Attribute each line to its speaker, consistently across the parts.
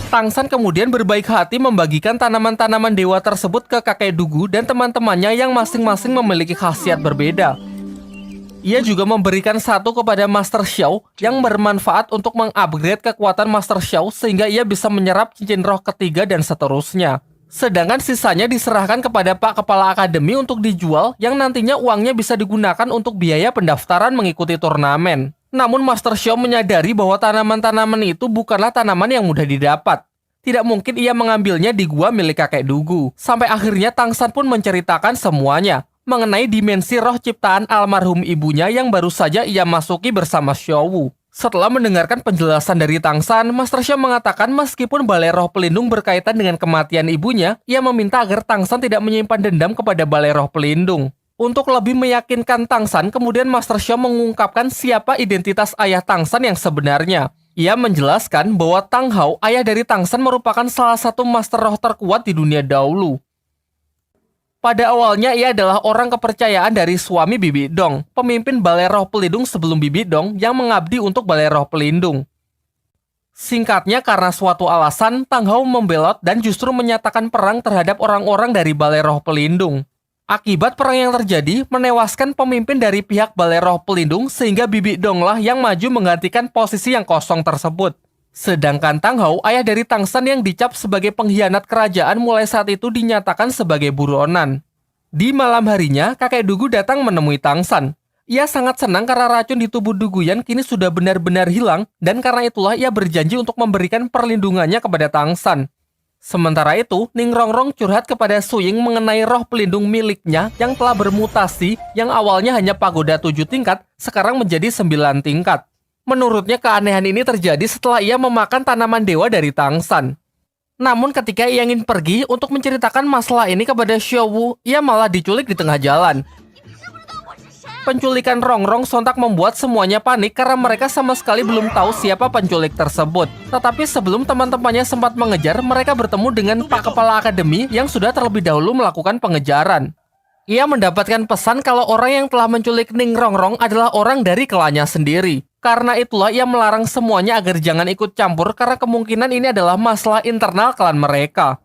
Speaker 1: Tangsan kemudian berbaik hati membagikan tanaman-tanaman dewa tersebut ke kakek Dugu dan teman-temannya yang masing-masing memiliki khasiat berbeda. Ia juga memberikan satu kepada Master Xiao yang bermanfaat untuk mengupgrade kekuatan Master Xiao sehingga ia bisa menyerap cincin roh ketiga dan seterusnya. Sedangkan sisanya diserahkan kepada Pak Kepala Akademi untuk dijual yang nantinya uangnya bisa digunakan untuk biaya pendaftaran mengikuti turnamen. Namun Master Xiao menyadari bahwa tanaman-tanaman itu bukanlah tanaman yang mudah didapat. Tidak mungkin ia mengambilnya di gua milik kakek Dugu. Sampai akhirnya Tangsan pun menceritakan semuanya mengenai dimensi roh ciptaan almarhum ibunya yang baru saja ia masuki bersama Xiaowu. Setelah mendengarkan penjelasan dari Tangsan, Master Xiao mengatakan meskipun balai roh pelindung berkaitan dengan kematian ibunya, ia meminta agar Tangsan tidak menyimpan dendam kepada balai roh pelindung. Untuk lebih meyakinkan Tangsan, kemudian Master Xiao mengungkapkan siapa identitas ayah Tangsan yang sebenarnya. Ia menjelaskan bahwa Tang Hao, ayah dari Tangsan, merupakan salah satu master roh terkuat di dunia dahulu. Pada awalnya ia adalah orang kepercayaan dari suami Bibi Dong, pemimpin balai roh pelindung sebelum Bibi Dong yang mengabdi untuk balai roh pelindung. Singkatnya, karena suatu alasan, Tang Hao membelot dan justru menyatakan perang terhadap orang-orang dari balai roh pelindung. Akibat perang yang terjadi, menewaskan pemimpin dari pihak balai roh pelindung sehingga Bibi Donglah yang maju menggantikan posisi yang kosong tersebut. Sedangkan Tang Hao, ayah dari Tangsan yang dicap sebagai pengkhianat kerajaan mulai saat itu dinyatakan sebagai buronan. Di malam harinya, kakek Dugu datang menemui Tangsan. Ia sangat senang karena racun di tubuh Duguyan kini sudah benar-benar hilang dan karena itulah ia berjanji untuk memberikan perlindungannya kepada Tangsan. Sementara itu, Ning Rongrong curhat kepada Suying mengenai roh pelindung miliknya yang telah bermutasi yang awalnya hanya pagoda 7 tingkat, sekarang menjadi 9 tingkat. Menurutnya keanehan ini terjadi setelah ia memakan tanaman dewa dari Tangsan. Namun ketika ia ingin pergi untuk menceritakan masalah ini kepada Xiaowu, ia malah diculik di tengah jalan. Penculikan Rongrong sontak membuat semuanya panik karena mereka sama sekali belum tahu siapa penculik tersebut. Tetapi sebelum teman-temannya sempat mengejar, mereka bertemu dengan Pak Kepala Akademi yang sudah terlebih dahulu melakukan pengejaran. Ia mendapatkan pesan kalau orang yang telah menculik Ning Rongrong adalah orang dari klannya sendiri. Karena itulah ia melarang semuanya agar jangan ikut campur karena kemungkinan ini adalah masalah internal klan mereka.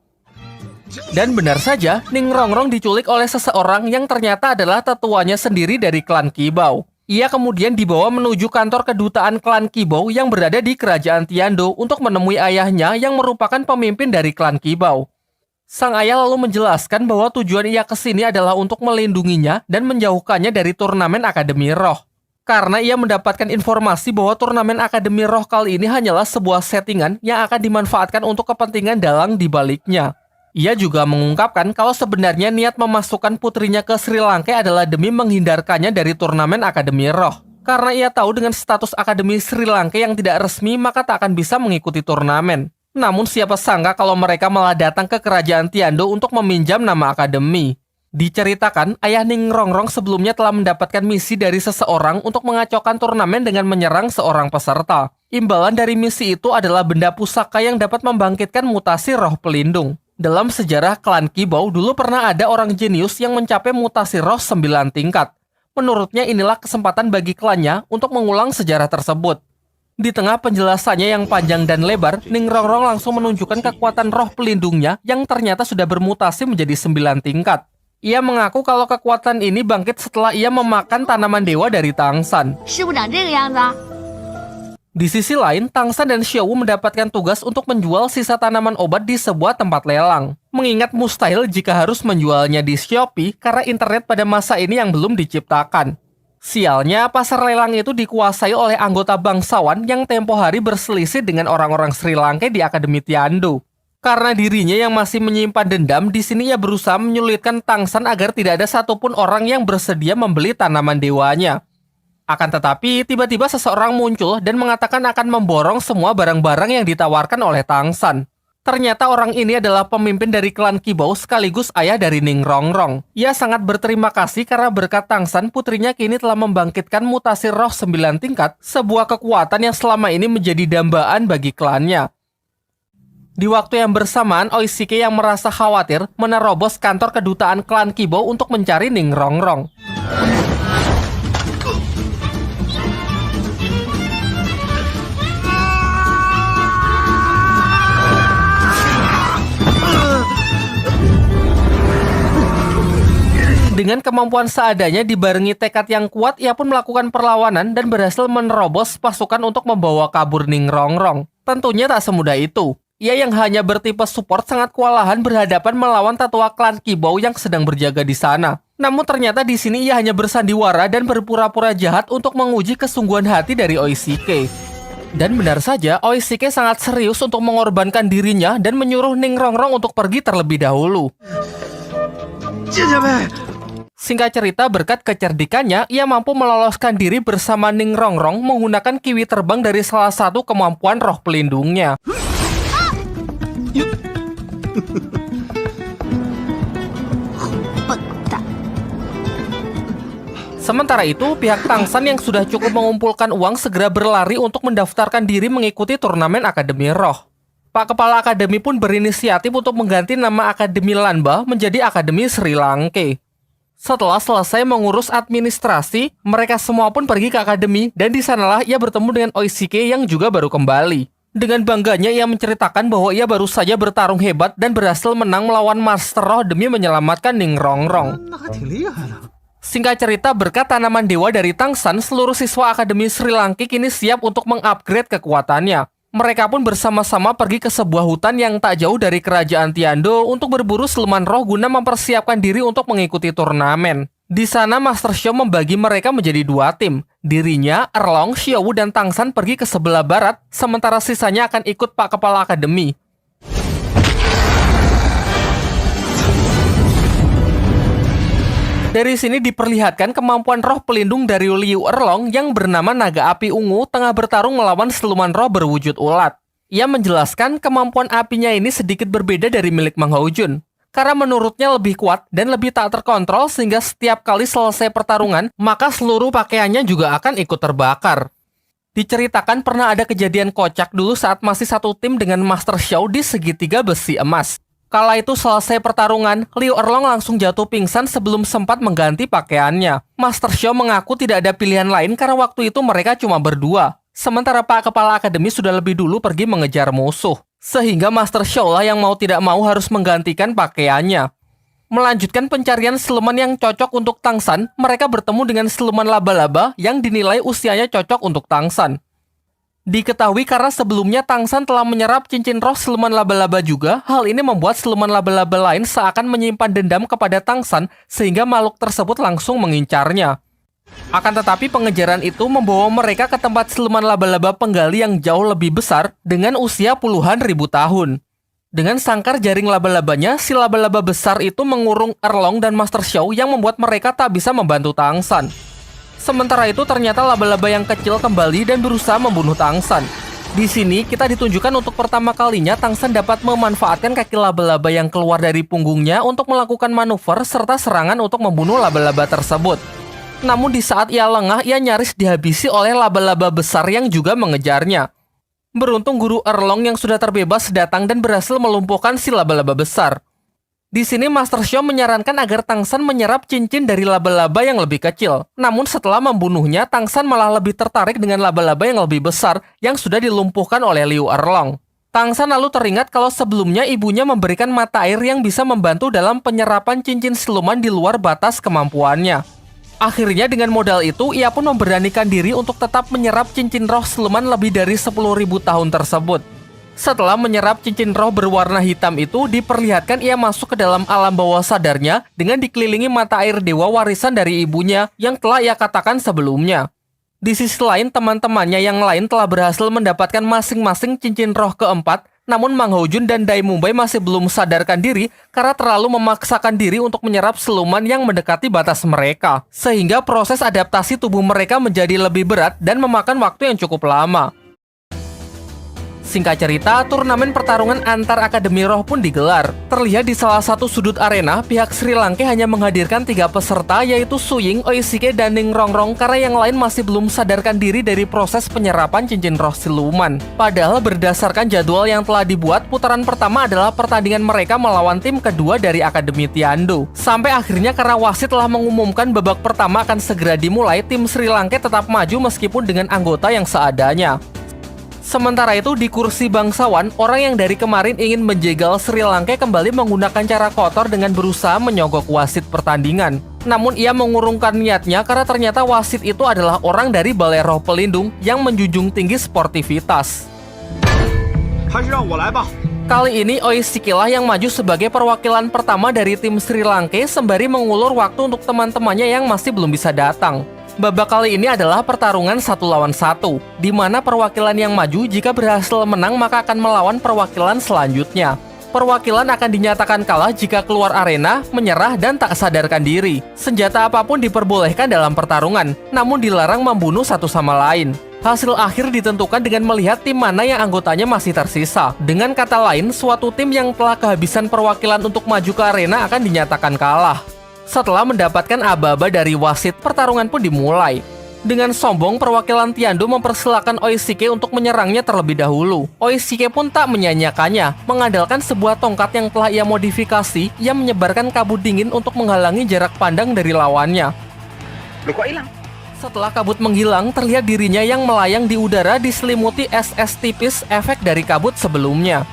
Speaker 1: Dan benar saja, Ning Rongrong diculik oleh seseorang yang ternyata adalah tetuanya sendiri dari klan Qibao. Ia kemudian dibawa menuju kantor kedutaan klan Qibao yang berada di kerajaan Tiando untuk menemui ayahnya yang merupakan pemimpin dari klan Qibao. Sang ayah lalu menjelaskan bahwa tujuan ia ke sini adalah untuk melindunginya dan menjauhkannya dari turnamen Akademi Roh. Karena ia mendapatkan informasi bahwa turnamen Akademi Roh kali ini hanyalah sebuah settingan yang akan dimanfaatkan untuk kepentingan dalang di baliknya. Ia juga mengungkapkan kalau sebenarnya niat memasukkan putrinya ke Sri Lanka adalah demi menghindarkannya dari turnamen Akademi Roh. Karena ia tahu dengan status Akademi Sri Lanka yang tidak resmi, maka tak akan bisa mengikuti turnamen. Namun siapa sangka kalau mereka malah datang ke kerajaan Tiando untuk meminjam nama Akademi. Diceritakan, ayah Ning Rongrong sebelumnya telah mendapatkan misi dari seseorang untuk mengacaukan turnamen dengan menyerang seorang peserta. Imbalan dari misi itu adalah benda pusaka yang dapat membangkitkan mutasi roh pelindung. Dalam sejarah klan Qibao, dulu pernah ada orang jenius yang mencapai mutasi roh 9 tingkat. Menurutnya inilah kesempatan bagi klannya untuk mengulang sejarah tersebut. Di tengah penjelasannya yang panjang dan lebar, Ning Rongrong langsung menunjukkan kekuatan roh pelindungnya yang ternyata sudah bermutasi menjadi 9 tingkat. Ia mengaku kalau kekuatan ini bangkit setelah ia memakan tanaman dewa dari Tangsan. Di sisi lain, Tangsan dan Xiaowu mendapatkan tugas untuk menjual sisa tanaman obat di sebuah tempat lelang. Mengingat mustahil jika harus menjualnya di Shopee karena internet pada masa ini yang belum diciptakan. Sialnya, pasar lelang itu dikuasai oleh anggota bangsawan yang tempo hari berselisih dengan orang-orang Sri Lanka di Akademi Tiando. Karena dirinya yang masih menyimpan dendam, di sini ia berusaha menyulitkan Tangsan agar tidak ada satupun orang yang bersedia membeli tanaman dewanya. Akan tetapi, tiba-tiba seseorang muncul dan mengatakan akan memborong semua barang-barang yang ditawarkan oleh Tangsan. Ternyata orang ini adalah pemimpin dari klan Qibao sekaligus ayah dari Ning Rongrong. Ia sangat berterima kasih karena berkat Tangsan, putrinya kini telah membangkitkan mutasi roh 9 tingkat, sebuah kekuatan yang selama ini menjadi dambaan bagi klannya. Di waktu yang bersamaan, Oishike yang merasa khawatir menerobos kantor kedutaan klan Qibao untuk mencari Ning Rongrong. Dengan kemampuan seadanya dibarengi tekad yang kuat, ia pun melakukan perlawanan dan berhasil menerobos pasukan untuk membawa kabur Ning Rongrong. Tentunya tak semudah itu. Ia yang hanya bertipe support sangat kewalahan berhadapan melawan tetua klan Kibou yang sedang berjaga di sana. Namun ternyata di sini ia hanya bersandiwara dan berpura-pura jahat untuk menguji kesungguhan hati dari Oishike. Dan benar saja, Oishike sangat serius untuk mengorbankan dirinya dan menyuruh Ning Rongrong untuk pergi terlebih dahulu. Singkat cerita, berkat kecerdikannya, ia mampu meloloskan diri bersama Ning Rongrong menggunakan kiwi terbang dari salah satu kemampuan roh pelindungnya. Sementara itu, pihak Tangsan yang sudah cukup mengumpulkan uang segera berlari untuk mendaftarkan diri mengikuti turnamen Akademi Roh. Pak Kepala Akademi pun berinisiatif untuk mengganti nama Akademi Lanba menjadi Akademi Sri Lanka. Setelah selesai mengurus administrasi, mereka semua pun pergi ke akademi dan di sanalah ia bertemu dengan Oishike yang juga baru kembali. Dengan bangganya ia menceritakan bahwa ia baru saja bertarung hebat dan berhasil menang melawan Master Roh demi menyelamatkan Ning Rongrong. Singkat cerita, berkat tanaman dewa dari Tangsan, seluruh siswa Akademi Sri Lanka kini siap untuk mengupgrade kekuatannya. Mereka pun bersama-sama pergi ke sebuah hutan yang tak jauh dari kerajaan Tiando untuk berburu siluman roh guna mempersiapkan diri untuk mengikuti turnamen. Di sana, Master Xiao membagi mereka menjadi dua tim. Dirinya, Erlong, Xiaowu, dan Tangsan pergi ke sebelah barat, sementara sisanya akan ikut Pak Kepala Akademi. Dari sini diperlihatkan kemampuan roh pelindung dari Liu Erlong yang bernama Naga Api Ungu tengah bertarung melawan siluman roh berwujud ulat. Ia menjelaskan kemampuan apinya ini sedikit berbeda dari milik Mang Houjun, karena menurutnya lebih kuat dan lebih tak terkontrol sehingga setiap kali selesai pertarungan, maka seluruh pakaiannya juga akan ikut terbakar. Diceritakan pernah ada kejadian kocak dulu saat masih satu tim dengan Master Xiao di segitiga besi emas. Kala itu selesai pertarungan, Liu Erlong langsung jatuh pingsan sebelum sempat mengganti pakaiannya. Master Xiao mengaku tidak ada pilihan lain karena waktu itu mereka cuma berdua. Sementara Pak Kepala Akademi sudah lebih dulu pergi mengejar musuh. Sehingga Master Xiao lah yang mau tidak mau harus menggantikan pakaiannya. Melanjutkan pencarian siluman yang cocok untuk Tangsan, mereka bertemu dengan siluman laba-laba yang dinilai usianya cocok untuk Tangsan. Diketahui karena sebelumnya Tangsan telah menyerap cincin roh siluman laba-laba juga, hal ini membuat siluman laba-laba lain seakan menyimpan dendam kepada Tangsan sehingga makhluk tersebut langsung mengincarnya. Akan tetapi pengejaran itu membawa mereka ke tempat siluman laba-laba penggali yang jauh lebih besar dengan usia puluhan ribu tahun. Dengan sangkar jaring laba-labanya, si laba-laba besar itu mengurung Erlong dan Master Xiao yang membuat mereka tak bisa membantu Tangsan. Sementara itu ternyata laba-laba yang kecil kembali dan berusaha membunuh Tangsan. Di sini kita ditunjukkan untuk pertama kalinya Tangsan dapat memanfaatkan kaki laba-laba yang keluar dari punggungnya untuk melakukan manuver serta serangan untuk membunuh laba-laba tersebut. Namun di saat ia lengah, ia nyaris dihabisi oleh laba-laba besar yang juga mengejarnya. Beruntung guru Erlong yang sudah terbebas datang dan berhasil melumpuhkan si laba-laba besar. Di sini Master Xiao menyarankan agar Tangsan menyerap cincin dari laba-laba yang lebih kecil. Namun setelah membunuhnya, Tangsan malah lebih tertarik dengan laba-laba yang lebih besar yang sudah dilumpuhkan oleh Liu Erlong. Tangsan lalu teringat kalau sebelumnya ibunya memberikan mata air yang bisa membantu dalam penyerapan cincin siluman di luar batas kemampuannya. Akhirnya dengan modal itu, ia pun memberanikan diri untuk tetap menyerap cincin roh siluman lebih dari 10.000 tahun tersebut. Setelah menyerap cincin roh berwarna hitam itu, diperlihatkan ia masuk ke dalam alam bawah sadarnya dengan dikelilingi mata air dewa warisan dari ibunya yang telah ia katakan sebelumnya. Di sisi lain, teman-temannya yang lain telah berhasil mendapatkan masing-masing cincin roh keempat, namun Mang Houjun dan Dai Mumbai masih belum sadarkan diri karena terlalu memaksakan diri untuk menyerap siluman yang mendekati batas mereka, sehingga proses adaptasi tubuh mereka menjadi lebih berat dan memakan waktu yang cukup lama. Singkat cerita, turnamen pertarungan antar Akademi Roh pun digelar. Terlihat di salah satu sudut arena, pihak Sri Lanka hanya menghadirkan 3 peserta yaitu Su Ying, Oishike, dan Ning Rongrong karena yang lain masih belum sadarkan diri dari proses penyerapan cincin roh siluman. Padahal berdasarkan jadwal yang telah dibuat, putaran pertama adalah pertandingan mereka melawan tim kedua dari Akademi Tiando. Sampai akhirnya karena wasit telah mengumumkan babak pertama akan segera dimulai, tim Sri Lanka tetap maju meskipun dengan anggota yang seadanya. Sementara itu di kursi bangsawan, orang yang dari kemarin ingin menjegal Sri Lanka kembali menggunakan cara kotor dengan berusaha menyogok wasit pertandingan. Namun ia mengurungkan niatnya karena ternyata wasit itu adalah orang dari Balai Roh Pelindung yang menjunjung tinggi sportivitas. Kali ini Oishike lah yang maju sebagai perwakilan pertama dari tim Sri Lanka sembari mengulur waktu untuk teman-temannya yang masih belum bisa datang. Babak kali ini adalah pertarungan 1 lawan 1, di mana perwakilan yang maju jika berhasil menang maka akan melawan perwakilan selanjutnya. Perwakilan akan dinyatakan kalah jika keluar arena, menyerah, dan tak sadarkan diri. Senjata apapun diperbolehkan dalam pertarungan, namun dilarang membunuh satu sama lain. Hasil akhir ditentukan dengan melihat tim mana yang anggotanya masih tersisa. Dengan kata lain, suatu tim yang telah kehabisan perwakilan untuk maju ke arena akan dinyatakan kalah. Setelah mendapatkan aba-aba dari wasit, pertarungan pun dimulai. Dengan sombong, perwakilan Tiandou mempersilahkan Oishike untuk menyerangnya terlebih dahulu. Oishike pun tak menyanyiakannya, mengandalkan sebuah tongkat yang telah ia modifikasi, ia menyebarkan kabut dingin untuk menghalangi jarak pandang dari lawannya.
Speaker 2: Loh, kok hilang?
Speaker 1: Setelah kabut menghilang, terlihat dirinya yang melayang di udara diselimuti es-es tipis efek dari kabut sebelumnya.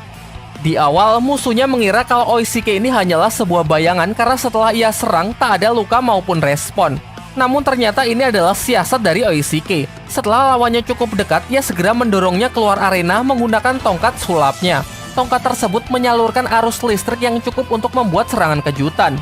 Speaker 1: Di awal, musuhnya mengira kalau Oishike ini hanyalah sebuah bayangan karena setelah ia serang, tak ada luka maupun respon. Namun ternyata ini adalah siasat dari Oishike. Setelah lawannya cukup dekat, ia segera mendorongnya keluar arena menggunakan tongkat sulapnya. Tongkat tersebut menyalurkan arus listrik yang cukup untuk membuat serangan kejutan.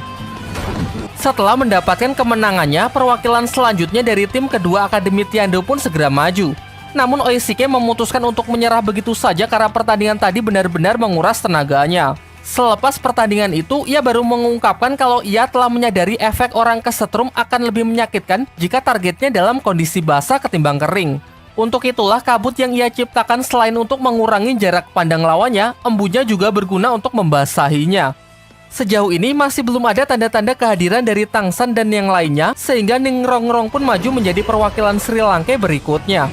Speaker 1: Setelah mendapatkan kemenangannya, perwakilan selanjutnya dari tim kedua Akademi Tiandou pun segera maju. Namun Oishike memutuskan untuk menyerah begitu saja karena pertandingan tadi benar-benar menguras tenaganya. Selepas pertandingan itu, ia baru mengungkapkan kalau ia telah menyadari efek orang kesetrum akan lebih menyakitkan jika targetnya dalam kondisi basah ketimbang kering. Untuk itulah kabut yang ia ciptakan selain untuk mengurangi jarak pandang lawannya, embunnya juga berguna untuk membasahinya. Sejauh ini masih belum ada tanda-tanda kehadiran dari Tangsan dan yang lainnya, sehingga Ning Rongrong pun maju menjadi perwakilan Sri Lanka berikutnya,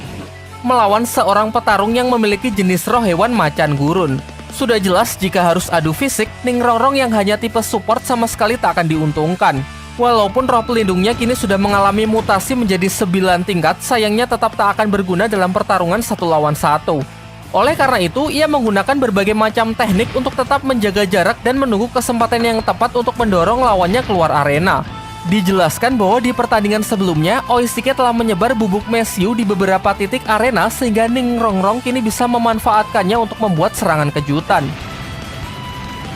Speaker 1: melawan seorang petarung yang memiliki jenis roh hewan macan gurun. Sudah jelas jika harus adu fisik, Ning Rongrong yang hanya tipe support sama sekali tak akan diuntungkan. Walaupun roh pelindungnya kini sudah mengalami mutasi menjadi 9 tingkat, sayangnya tetap tak akan berguna dalam pertarungan 1 lawan 1. Oleh karena itu, ia menggunakan berbagai macam teknik untuk tetap menjaga jarak dan menunggu kesempatan yang tepat untuk mendorong lawannya keluar arena. Dijelaskan bahwa di pertandingan sebelumnya, Oishike telah menyebar bubuk mesiu di beberapa titik arena sehingga Ning Rongrong kini bisa memanfaatkannya untuk membuat serangan kejutan.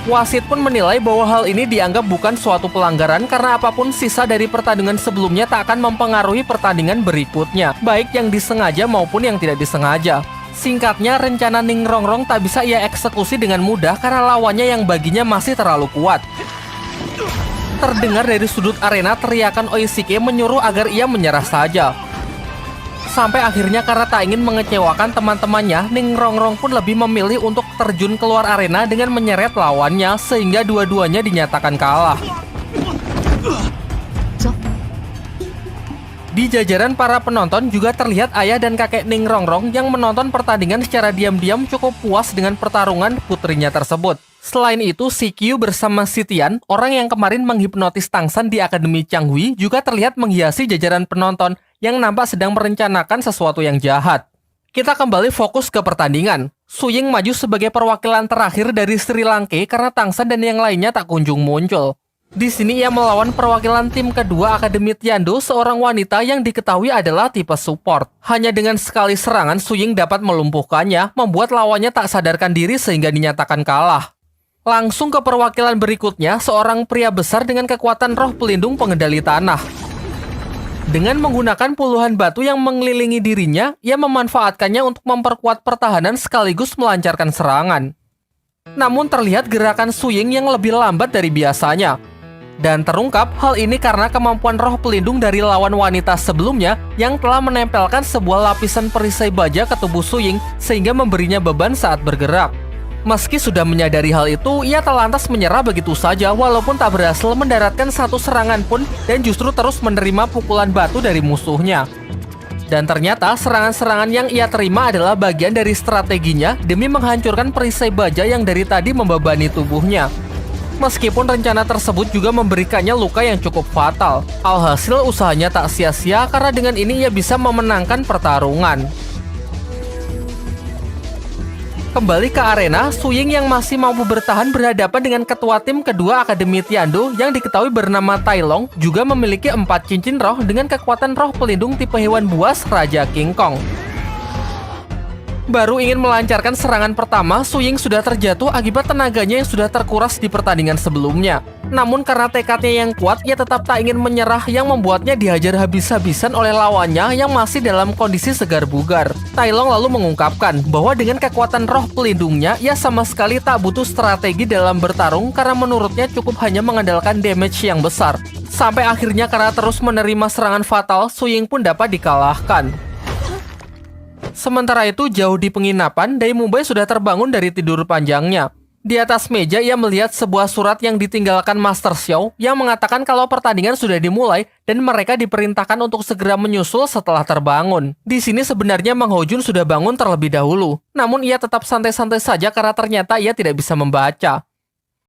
Speaker 1: Wasit pun menilai bahwa hal ini dianggap bukan suatu pelanggaran karena apapun sisa dari pertandingan sebelumnya tak akan mempengaruhi pertandingan berikutnya, baik yang disengaja maupun yang tidak disengaja. Singkatnya, rencana Ning Rongrong tak bisa ia eksekusi dengan mudah karena lawannya yang baginya masih terlalu kuat. Terdengar dari sudut arena teriakan Oishike menyuruh agar ia menyerah saja. Sampai akhirnya karena tak ingin mengecewakan teman-temannya, Ning Rongrong pun lebih memilih untuk terjun keluar arena dengan menyeret lawannya sehingga dua-duanya dinyatakan kalah. Di jajaran para penonton juga terlihat ayah dan kakek Ning Rongrong yang menonton pertandingan secara diam-diam cukup puas dengan pertarungan putrinya tersebut. Selain itu, Si Qiu bersama Si Tian, orang yang kemarin menghipnotis Tangsan di Akademi Changhui, juga terlihat menghiasi jajaran penonton yang nampak sedang merencanakan sesuatu yang jahat. Kita kembali fokus ke pertandingan. Su Ying maju sebagai perwakilan terakhir dari Sri Lanka karena Tangsan dan yang lainnya tak kunjung muncul. Di sini ia melawan perwakilan tim kedua Akademi Tiandou, seorang wanita yang diketahui adalah tipe support. Hanya dengan sekali serangan, Su Ying dapat melumpuhkannya, membuat lawannya tak sadarkan diri sehingga dinyatakan kalah. Langsung ke perwakilan berikutnya, seorang pria besar dengan kekuatan roh pelindung pengendali tanah. Dengan menggunakan puluhan batu yang mengelilingi dirinya, ia memanfaatkannya untuk memperkuat pertahanan sekaligus melancarkan serangan. Namun terlihat gerakan Su Ying yang lebih lambat dari biasanya. Dan terungkap hal ini karena kemampuan roh pelindung dari lawan wanita sebelumnya yang telah menempelkan sebuah lapisan perisai baja ke tubuh Su Ying sehingga memberinya beban saat bergerak. Meski sudah menyadari hal itu, ia tak lantas menyerah begitu saja walaupun tak berhasil mendaratkan satu serangan pun dan justru terus menerima pukulan batu dari musuhnya. Dan ternyata serangan-serangan yang ia terima adalah bagian dari strateginya demi menghancurkan perisai baja yang dari tadi membebani tubuhnya. Meskipun rencana tersebut juga memberikannya luka yang cukup fatal, alhasil usahanya tak sia-sia karena dengan ini ia bisa memenangkan pertarungan. Kembali ke arena, Su Ying yang masih mampu bertahan berhadapan dengan ketua tim kedua Akademi Tiando yang diketahui bernama Tai Long, juga memiliki 4 cincin roh dengan kekuatan roh pelindung tipe hewan buas Raja King Kong. Baru ingin melancarkan serangan pertama, Su Ying sudah terjatuh akibat tenaganya yang sudah terkuras di pertandingan sebelumnya. Namun karena tekadnya yang kuat, ia tetap tak ingin menyerah yang membuatnya dihajar habis-habisan oleh lawannya yang masih dalam kondisi segar bugar. Tai Long lalu mengungkapkan bahwa dengan kekuatan roh pelindungnya, ia sama sekali tak butuh strategi dalam bertarung karena menurutnya cukup hanya mengandalkan damage yang besar. Sampai akhirnya karena terus menerima serangan fatal, Su Ying pun dapat dikalahkan. Sementara itu, jauh di penginapan, Dai Mubai sudah terbangun dari tidur panjangnya. Di atas meja, ia melihat sebuah surat yang ditinggalkan Master Xiao yang mengatakan kalau pertandingan sudah dimulai dan mereka diperintahkan untuk segera menyusul setelah terbangun. Di sini sebenarnya Mang Hojun sudah bangun terlebih dahulu, namun ia tetap santai-santai saja karena ternyata ia tidak bisa membaca.